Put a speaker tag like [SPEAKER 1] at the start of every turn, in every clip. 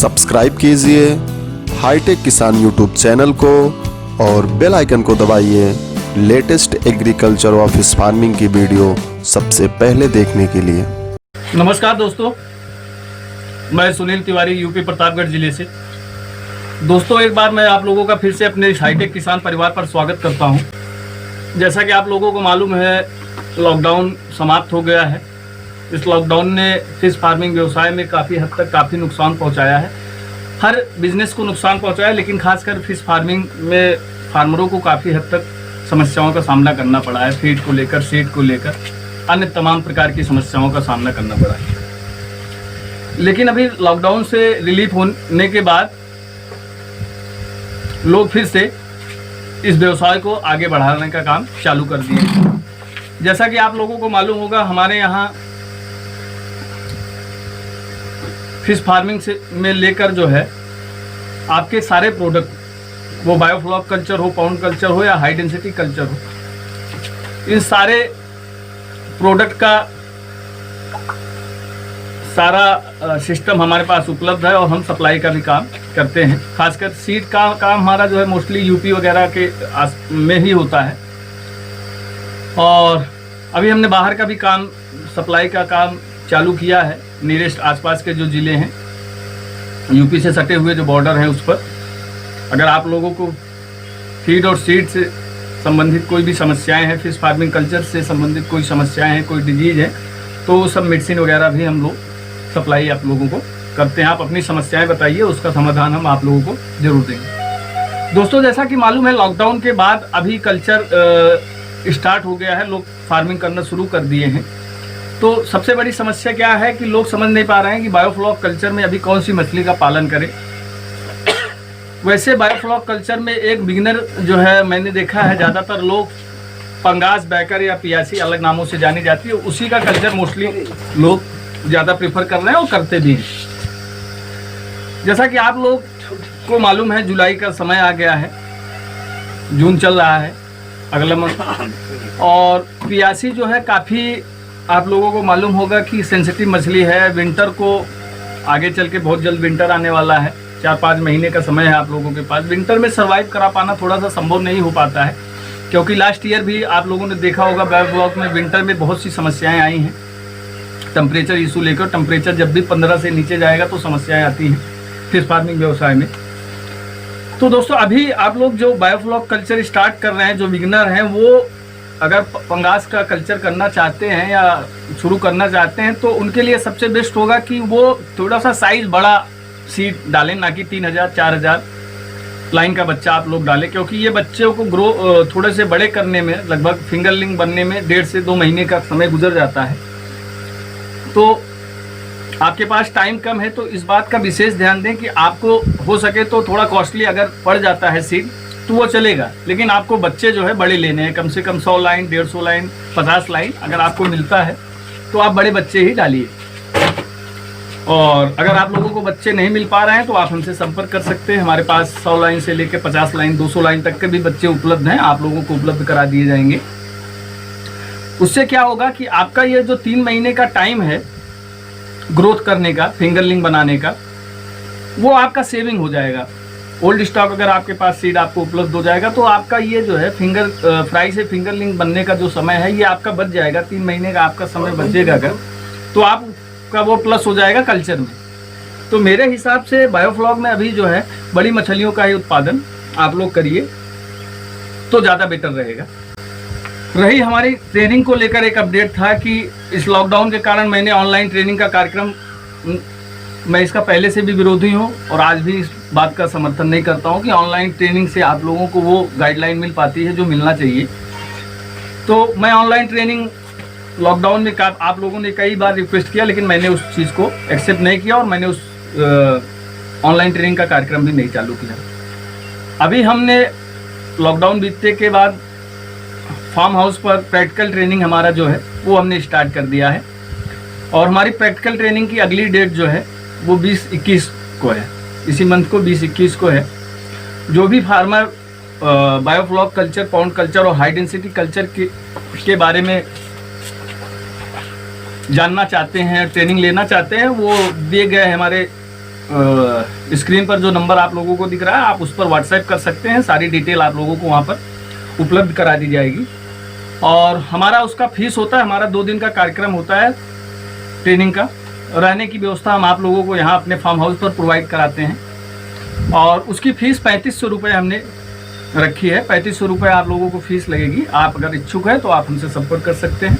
[SPEAKER 1] Subscribe कीजिए hi tech किसान YouTube channel को और बेल आइकन को दबाइए लेटेस्ट एग्रीकल्चर ऑफिस फार्मिंग की वीडियो सबसे पहले देखने के लिए।
[SPEAKER 2] नमस्कार दोस्तों, मैं सुनील तिवारी यूपी प्रतापगढ़ जिले से। दोस्तों, एक बार मैं आप लोगों का फिर से अपने हाईटेक किसान परिवार पर स्वागत करता हूं। जैसा कि आप लोगों को मालूम है, लॉकडाउन समाप्त हो गया है। इस लॉकडाउन ने फिश फार्मिंग व्यवसाय में काफ़ी हद तक काफ़ी नुकसान पहुंचाया है। हर बिजनेस को नुकसान पहुंचाया है, लेकिन खासकर फिश फार्मिंग में फार्मरों को काफ़ी हद तक समस्याओं का सामना करना पड़ा है। फीड को लेकर, सीड को लेकर, अन्य तमाम प्रकार की समस्याओं का सामना करना पड़ा है। लेकिन अभी लॉकडाउन से रिलीफ होने के बाद लोग फिर से इस व्यवसाय को आगे बढ़ाने का काम चालू कर दिए। जैसा कि आप लोगों को मालूम होगा, हमारे यहाँ फिश फार्मिंग से में लेकर जो है आपके सारे प्रोडक्ट, वो बायोफ्लॉक कल्चर हो, पाउंड कल्चर हो या हाई डेंसिटी कल्चर हो, इन सारे प्रोडक्ट का सारा सिस्टम हमारे पास उपलब्ध है और हम सप्लाई का भी काम करते हैं। खासकर सीड का काम हमारा जो है मोस्टली यूपी वगैरह के में ही होता है। और अभी हमने बाहर का भी काम, सप्लाई का काम चालू किया है। नियरेस्ट आसपास के जो ज़िले हैं, यूपी से सटे हुए जो बॉर्डर हैं, उस पर अगर आप लोगों को फीड और सीड से संबंधित कोई भी समस्याएं हैं, फिश फार्मिंग कल्चर से संबंधित कोई समस्याएं हैं, कोई डिजीज़ है, तो वो सब मेडिसिन वगैरह भी हम लोग सप्लाई आप लोगों को करते हैं। आप अपनी समस्याएं बताइए, उसका समाधान हम आप लोगों को जरूर देंगे। दोस्तों, जैसा कि मालूम है, लॉकडाउन के बाद अभी कल्चर स्टार्ट हो गया है, लोग फार्मिंग करना शुरू कर दिए हैं। तो सबसे बड़ी समस्या क्या है कि लोग समझ नहीं पा रहे हैं कि बायोफ्लॉक कल्चर में अभी कौन सी मछली का पालन करें। वैसे बायोफ्लॉक कल्चर में एक बिगिनर जो है, मैंने देखा है ज़्यादातर लोग पंगास, बैकर या पियासी अलग नामों से जानी जाती है, उसी का कल्चर मोस्टली लोग ज़्यादा प्रेफर कर रहे हैं और करते भी हैं। जैसा कि आप लोग को मालूम है, जुलाई का समय आ गया है, जून चल रहा है अगला मंथ। और पियासी जो है काफ़ी आप लोगों को मालूम होगा कि सेंसिटिव मछली है। विंटर को आगे चल के बहुत जल्द विंटर आने वाला है, 4-5 महीने का समय है आप लोगों के पास। विंटर में सर्वाइव करा पाना थोड़ा सा संभव नहीं हो पाता है, क्योंकि लास्ट ईयर भी आप लोगों ने देखा होगा बायोफ्लॉक में विंटर में बहुत सी समस्याएं आई हैं। टेम्परेचर इशू लेकर, टेम्परेचर जब भी 15 से नीचे जाएगा तो समस्याएं आती हैं फिश फार्मिंग व्यवसाय में। तो दोस्तों, अभी आप लोग जो बायोफ्लॉक कल्चर स्टार्ट कर रहे हैं, जो बिगिनर हैं, वो अगर पंगास का कल्चर करना चाहते हैं या शुरू करना चाहते हैं, तो उनके लिए सबसे बेस्ट होगा कि वो थोड़ा सा साइज बड़ा सीड डालें, ना कि 3000-4000 लाइन का बच्चा आप लोग डालें, क्योंकि ये बच्चों को ग्रो थोड़े से बड़े करने में, लगभग फिंगरलिंग बनने में 1.5 से 2 महीने का समय गुजर जाता है। तो आपके पास टाइम कम है, तो इस बात का विशेष ध्यान दें कि आपको हो सके तो थोड़ा कॉस्टली अगर पड़ जाता है सीड तो वो चलेगा, लेकिन आपको बच्चे जो है बड़े लेने हैं। कम से कम 100 लाइन, 150 लाइन, 50 लाइन अगर आपको मिलता है तो आप बड़े बच्चे ही डालिए। और अगर आप लोगों को बच्चे नहीं मिल पा रहे हैं तो आप हमसे संपर्क कर सकते हैं। हमारे पास 100 लाइन से लेकर 50 लाइन, 200 लाइन तक के भी बच्चे उपलब्ध हैं, आप लोगों को उपलब्ध करा दिए जाएंगे। उससे क्या होगा कि आपका ये जो 3 महीने का टाइम है ग्रोथ करने का, फिंगरलिंग बनाने का, वो आपका सेविंग हो जाएगा। ओल्ड स्टॉक अगर आपके पास सीड आपको उपलब्ध हो जाएगा तो आपका ये जो है फ्राई से फिंगरलिंग बनने का जो समय है, ये आपका बच जाएगा। 3 महीने का आपका समय बचेगा अगर, तो आपका वो प्लस हो जाएगा कल्चर में। तो मेरे हिसाब से बायोफ्लॉक में अभी जो है बड़ी मछलियों का ही उत्पादन आप लोग करिए तो ज़्यादा बेटर रहेगा। रही हमारी ट्रेनिंग को लेकर एक अपडेट था कि इस लॉकडाउन के कारण मैंने ऑनलाइन ट्रेनिंग का कार्यक्रम, मैं इसका पहले से भी विरोधी हूँ और आज भी इस बात का समर्थन नहीं करता हूँ कि ऑनलाइन ट्रेनिंग से आप लोगों को वो गाइडलाइन मिल पाती है जो मिलना चाहिए। तो मैं ऑनलाइन ट्रेनिंग लॉकडाउन में आप लोगों ने कई बार रिक्वेस्ट किया, लेकिन मैंने उस चीज़ को एक्सेप्ट नहीं किया और मैंने उस ऑनलाइन ट्रेनिंग का कार्यक्रम भी नहीं चालू किया। अभी हमने लॉकडाउन बीतने के बाद फार्म हाउस पर प्रैक्टिकल ट्रेनिंग हमारा जो है वो हमने स्टार्ट कर दिया है। और हमारी प्रैक्टिकल ट्रेनिंग की अगली डेट जो है वो 20-21 को है, इसी मंथ को 20-21 को है। जो भी farmer biofloc culture, pound culture और हाई डेंसिटी कल्चर के बारे में जानना चाहते हैं, ट्रेनिंग लेना चाहते हैं, वो दिए गए हमारे स्क्रीन पर जो नंबर आप लोगों को दिख रहा है, आप उस पर व्हाट्सएप कर सकते हैं। सारी डिटेल आप लोगों को वहाँ पर उपलब्ध करा दी जाएगी। और हमारा उसका फीस होता है, हमारा 2 दिन का कार्यक्रम होता है ट्रेनिंग का। रहने की व्यवस्था हम आप लोगों को यहाँ अपने फार्म हाउस पर प्रोवाइड कराते हैं और उसकी फ़ीस 3500 रुपये हमने रखी है। 3500 रुपये आप लोगों को फीस लगेगी। आप अगर इच्छुक है तो आप हमसे संपर्क कर सकते हैं।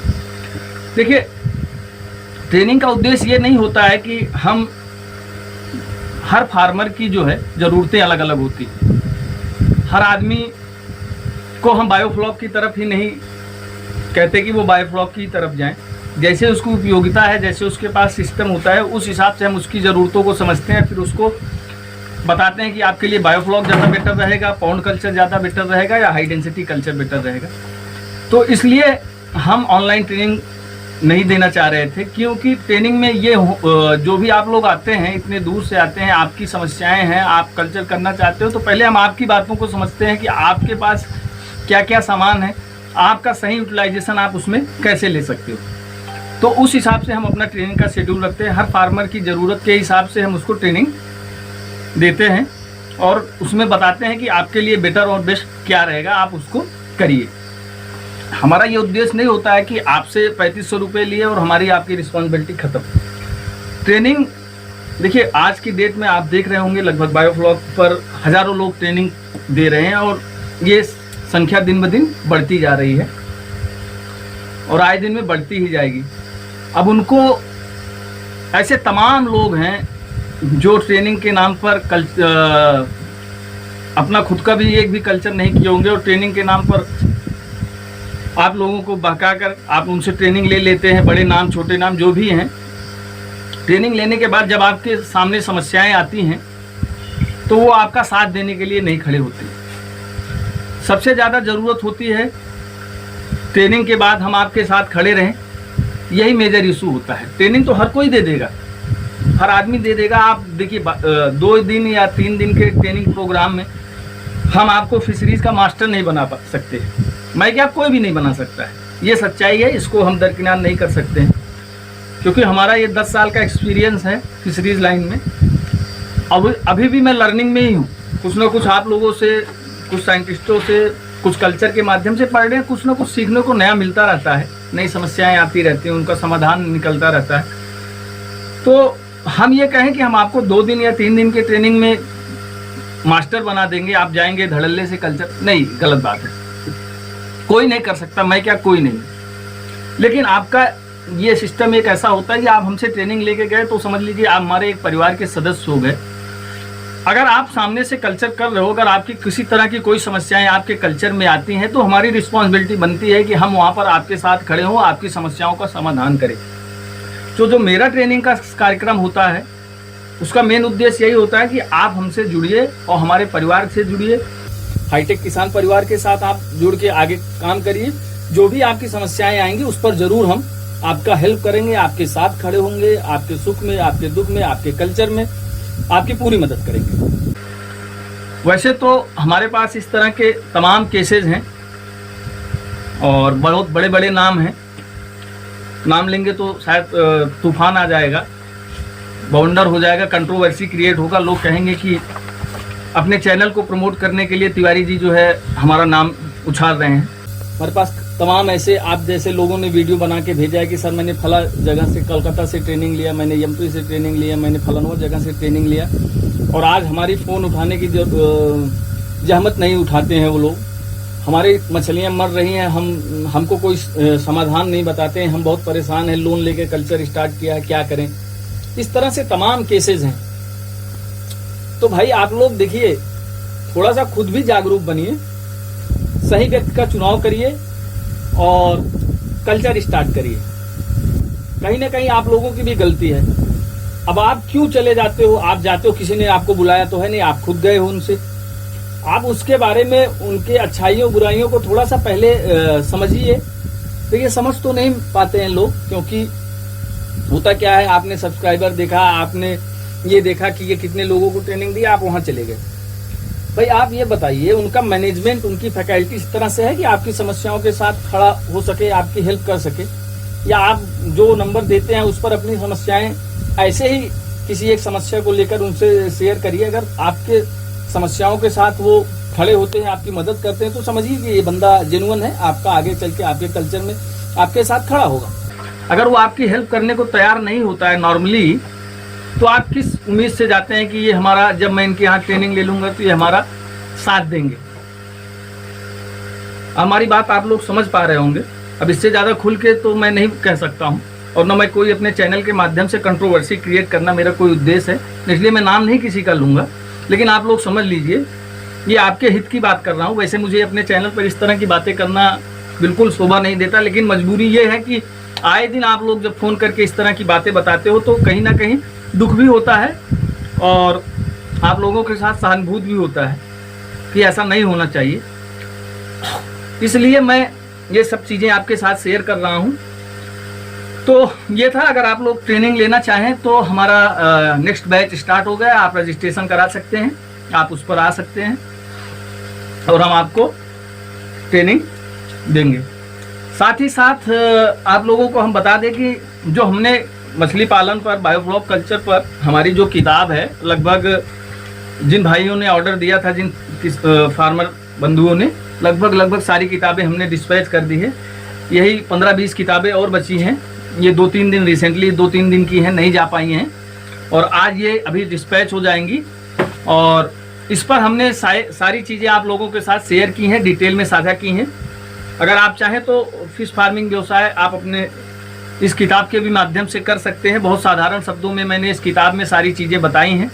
[SPEAKER 2] देखिए, ट्रेनिंग का उद्देश्य ये नहीं होता है कि हम हर फार्मर की जो है ज़रूरतें अलग अलग होती हैं। हर आदमी को हम बायोफ्लॉक की तरफ ही नहीं कहते कि वो बायोफ्लॉक की तरफ जाएं। जैसे उसकी उपयोगिता है, जैसे उसके पास सिस्टम होता है, उस हिसाब से हम उसकी ज़रूरतों को समझते हैं, फिर उसको बताते हैं कि आपके लिए बायोफ्लॉक ज़्यादा बेटर रहेगा, पॉन्ड कल्चर ज़्यादा बेटर रहेगा या हाई डेंसिटी कल्चर बेटर रहेगा। तो इसलिए हम ऑनलाइन ट्रेनिंग नहीं देना चाह रहे थे, क्योंकि ट्रेनिंग में ये जो भी आप लोग आते हैं, इतने दूर से आते हैं, आपकी समस्याएं हैं, आप कल्चर करना चाहते हो, तो पहले हम आपकी बातों को समझते हैं कि आपके पास क्या क्या सामान है, आपका सही यूटिलाइजेशन आप उसमें कैसे ले सकते हो। तो उस हिसाब से हम अपना ट्रेनिंग का शेड्यूल रखते हैं। हर फार्मर की ज़रूरत के हिसाब से हम उसको ट्रेनिंग देते हैं और उसमें बताते हैं कि आपके लिए बेटर और बेस्ट क्या रहेगा, आप उसको करिए। हमारा ये उद्देश्य नहीं होता है कि आपसे 3500 रुपये लिए और हमारी आपकी रिस्पॉन्सिबिलिटी ख़त्म। ट्रेनिंग देखिए, आज की डेट में आप देख रहे होंगे लगभग बायोफ्लॉक पर हज़ारों लोग ट्रेनिंग दे रहे हैं और ये संख्या दिन ब दिन बढ़ती जा रही है और आए दिन में बढ़ती ही जाएगी। अब उनको ऐसे तमाम लोग हैं जो ट्रेनिंग के नाम पर अपना खुद का भी एक भी कल्चर नहीं किए होंगे और ट्रेनिंग के नाम पर आप लोगों को बहकाकर आप उनसे ट्रेनिंग ले लेते हैं। बड़े नाम, छोटे नाम, जो भी हैं, ट्रेनिंग लेने के बाद जब आपके सामने समस्याएं आती हैं तो वो आपका साथ देने के लिए नहीं खड़े होते। सबसे ज़्यादा ज़रूरत होती है ट्रेनिंग के बाद हम आपके साथ खड़े रहें, यही मेजर इशू होता है। ट्रेनिंग तो हर कोई दे देगा, हर आदमी दे देगा। आप देखिए, 2 दिन या 3 दिन के ट्रेनिंग प्रोग्राम में हम आपको फिशरीज़ का मास्टर नहीं बना सकते। मैं क्या, कोई भी नहीं बना सकता है, ये सच्चाई है, इसको हम दरकिनार नहीं कर सकते हैं, क्योंकि हमारा ये 10 साल का एक्सपीरियंस है फिशरीज़ लाइन में। अब अभी भी मैं लर्निंग में ही हूँ। कुछ ना कुछ आप लोगों से, कुछ साइंटिस्टों से, कुछ कल्चर के माध्यम से पढ़ रहे हैं, कुछ ना कुछ सीखने को नया मिलता रहता है, नई समस्याएं आती रहती हैं, उनका समाधान निकलता रहता है। तो हम ये कहें कि हम आपको 2 दिन या 3 दिन के ट्रेनिंग में मास्टर बना देंगे, आप जाएंगे धड़ल्ले से कल्चर, नहीं, गलत बात है। कोई नहीं कर सकता, मैं क्या, कोई नहीं। लेकिन आपका ये सिस्टम एक ऐसा होता है कि आप हमसे ट्रेनिंग लेके गए तो समझ लीजिए आप हमारे एक परिवार के सदस्य हो गए। अगर आप सामने से कल्चर कर रहे हो, अगर आपकी किसी तरह की कोई समस्याएं आपके कल्चर में आती हैं, तो हमारी रिस्पॉन्सिबिलिटी बनती है कि हम वहाँ पर आपके साथ खड़े हों, आपकी समस्याओं का समाधान करें। तो जो मेरा ट्रेनिंग का कार्यक्रम होता है, उसका मेन उद्देश्य यही होता है कि आप हमसे जुड़िए और हमारे परिवार से जुड़िए, हाईटेक किसान परिवार के साथ आप जुड़ के आगे काम करिए। जो भी आपकी समस्याएं आएंगी उस पर ज़रूर हम आपका हेल्प करेंगे, आपके साथ खड़े होंगे, आपके सुख में, आपके दुख में, आपके कल्चर में आपकी पूरी मदद करेंगे। वैसे तो हमारे पास इस तरह के तमाम केसेस हैं और बहुत बड़े बड़े नाम हैं। नाम लेंगे तो शायद तूफान आ जाएगा, बाउंडर हो जाएगा, कंट्रोवर्सी क्रिएट होगा, लोग कहेंगे कि अपने चैनल को प्रमोट करने के लिए तिवारी जी जो है हमारा नाम उछाल रहे हैं। हमारे पास तमाम ऐसे आप जैसे लोगों ने वीडियो बना के भेजा है कि सर मैंने फला जगह से, कलकत्ता से ट्रेनिंग लिया, मैंने एमपी से ट्रेनिंग लिया, मैंने फलानवा जगह से ट्रेनिंग लिया, और आज हमारी फ़ोन उठाने की जहमत नहीं उठाते हैं वो लोग। हमारी मछलियाँ मर रही हैं, हमको कोई समाधान नहीं बताते हैं, हम बहुत परेशान हैं, लोन लेके कल्चर स्टार्ट किया है, क्या करें। इस तरह से तमाम केसेस हैं। तो भाई आप लोग देखिए, थोड़ा सा खुद भी जागरूक बनिए, सही व्यक्ति का चुनाव करिए और कल्चर स्टार्ट करिए। कहीं ना कहीं आप लोगों की भी गलती है। अब आप क्यों चले जाते हो? आप जाते हो, किसी ने आपको बुलाया तो है नहीं, आप खुद गए हो उनसे। आप उसके बारे में, उनके अच्छाइयों बुराइयों को थोड़ा सा पहले समझिए। तो ये समझ तो नहीं पाते हैं लोग, क्योंकि होता क्या है, आपने सब्सक्राइबर देखा, आपने ये देखा कि ये कितने लोगों को ट्रेनिंग दी, आप वहां चले गए। भाई आप ये बताइए, उनका मैनेजमेंट, उनकी फैकल्टी इस तरह से है कि आपकी समस्याओं के साथ खड़ा हो सके, आपकी हेल्प कर सके, या आप जो नंबर देते हैं उस पर अपनी समस्याएं ऐसे ही किसी एक समस्या को लेकर उनसे शेयर करिए। अगर आपके समस्याओं के साथ वो खड़े होते हैं, आपकी मदद करते हैं, तो समझिए कि ये बंदा जेन्युइन है, आपका आगे चल के आपके कल्चर में आपके साथ खड़ा होगा। अगर वो आपकी हेल्प करने को तैयार नहीं होता है नॉर्मली, तो आप किस उम्मीद से जाते हैं कि ये हमारा, जब मैं इनके यहाँ ट्रेनिंग ले लूँगा तो ये हमारा साथ देंगे। हमारी बात आप लोग समझ पा रहे होंगे। अब इससे ज़्यादा खुल के तो मैं नहीं कह सकता हूँ, और न मैं कोई अपने चैनल के माध्यम से कंट्रोवर्सी क्रिएट करना मेरा कोई उद्देश्य है, इसलिए मैं नाम नहीं किसी का लूँगा। लेकिन आप लोग समझ लीजिए, ये आपके हित की बात कर रहा हूँ। वैसे मुझे अपने चैनल पर इस तरह की बातें करना बिल्कुल शोभा नहीं देता, लेकिन मजबूरी ये है कि आए दिन आप लोग जब फ़ोन करके इस तरह की बातें बताते हो तो कहीं ना कहीं दुख भी होता है, और आप लोगों के साथ सहानुभूति भी होता है कि ऐसा नहीं होना चाहिए। इसलिए मैं ये सब चीज़ें आपके साथ शेयर कर रहा हूँ। तो ये था, अगर आप लोग ट्रेनिंग लेना चाहें तो हमारा नेक्स्ट बैच स्टार्ट हो गया। आप रजिस्ट्रेशन करा सकते हैं, आप उस पर आ सकते हैं और हम आपको ट्रेनिंग देंगे। साथ ही साथ आप लोगों को हम बता दें कि जो हमने मछली पालन पर, बायोफ्लॉक कल्चर पर हमारी जो किताब है, लगभग जिन भाइयों ने ऑर्डर दिया था, जिन फार्मर बंधुओं ने, लगभग सारी किताबें हमने डिस्पैच कर दी है। यही 15-20 किताबें और बची हैं। ये 2-3 दिन रिसेंटली 2-3 दिन की हैं, नहीं जा पाई हैं, और आज ये अभी डिस्पैच हो जाएंगी। और इस पर हमने सारी चीज़ें आप लोगों के साथ शेयर की हैं, डिटेल में साझा की हैं। अगर आप चाहें तो फिश फार्मिंग व्यवसाय आप अपने इस किताब के भी माध्यम से कर सकते हैं। बहुत साधारण शब्दों में मैंने इस किताब में सारी चीज़ें बताई हैं।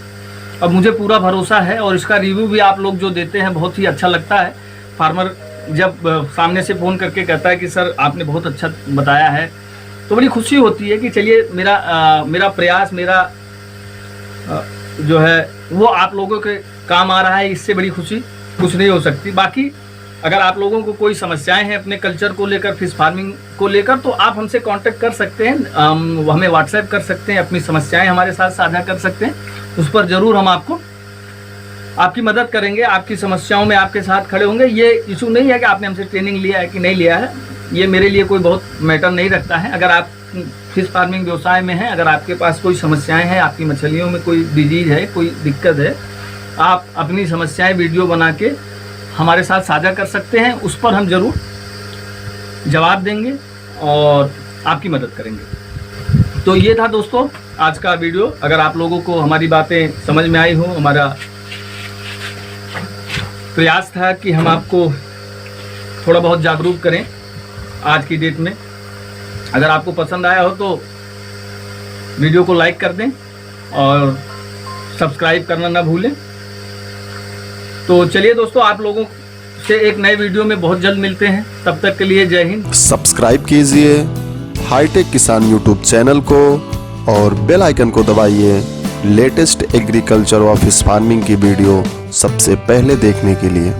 [SPEAKER 2] अब मुझे पूरा भरोसा है, और इसका रिव्यू भी आप लोग जो देते हैं बहुत ही अच्छा लगता है। फार्मर जब सामने से फ़ोन करके कहता है कि सर आपने बहुत अच्छा बताया है, तो बड़ी खुशी होती है कि चलिए मेरा प्रयास, जो है वो आप लोगों के काम आ रहा है। इससे बड़ी खुशी कुछ नहीं हो सकती। बाकी अगर आप लोगों को कोई समस्याएं हैं अपने कल्चर को लेकर, फिश फार्मिंग को लेकर, तो आप हमसे कांटेक्ट कर सकते हैं, हमें व्हाट्सएप कर सकते हैं, अपनी समस्याएं हमारे साथ साझा कर सकते हैं। उस पर ज़रूर हम आपकी मदद करेंगे, आपकी समस्याओं में आपके साथ खड़े होंगे। ये इशू नहीं है कि आपने हमसे ट्रेनिंग लिया है कि नहीं लिया है, ये मेरे लिए कोई बहुत मैटर नहीं रखता है। अगर आप फिश फार्मिंग व्यवसाय में हैं, अगर आपके पास कोई समस्याएं हैं, आपकी मछलियों में कोई डिजीज़ है, कोई दिक्कत है, आप अपनी समस्याएं वीडियो बना के हमारे साथ साझा कर सकते हैं। उस पर हम ज़रूर जवाब देंगे और आपकी मदद करेंगे। तो ये था दोस्तों आज का वीडियो। अगर आप लोगों को हमारी बातें समझ में आई हो, हमारा प्रयास था कि हम आपको थोड़ा बहुत जागरूक करें आज की डेट में। अगर आपको पसंद आया हो तो वीडियो को लाइक कर दें और सब्सक्राइब करना ना भूलें। तो चलिए दोस्तों, आप लोगों से एक नए वीडियो में बहुत जल्द मिलते हैं। तब तक के लिए जय हिंद।
[SPEAKER 1] सब्सक्राइब कीजिए हाईटेक किसान यूट्यूब चैनल को और बेल आइकन को दबाइए लेटेस्ट एग्रीकल्चर और फिश फार्मिंग की वीडियो सबसे पहले देखने के लिए।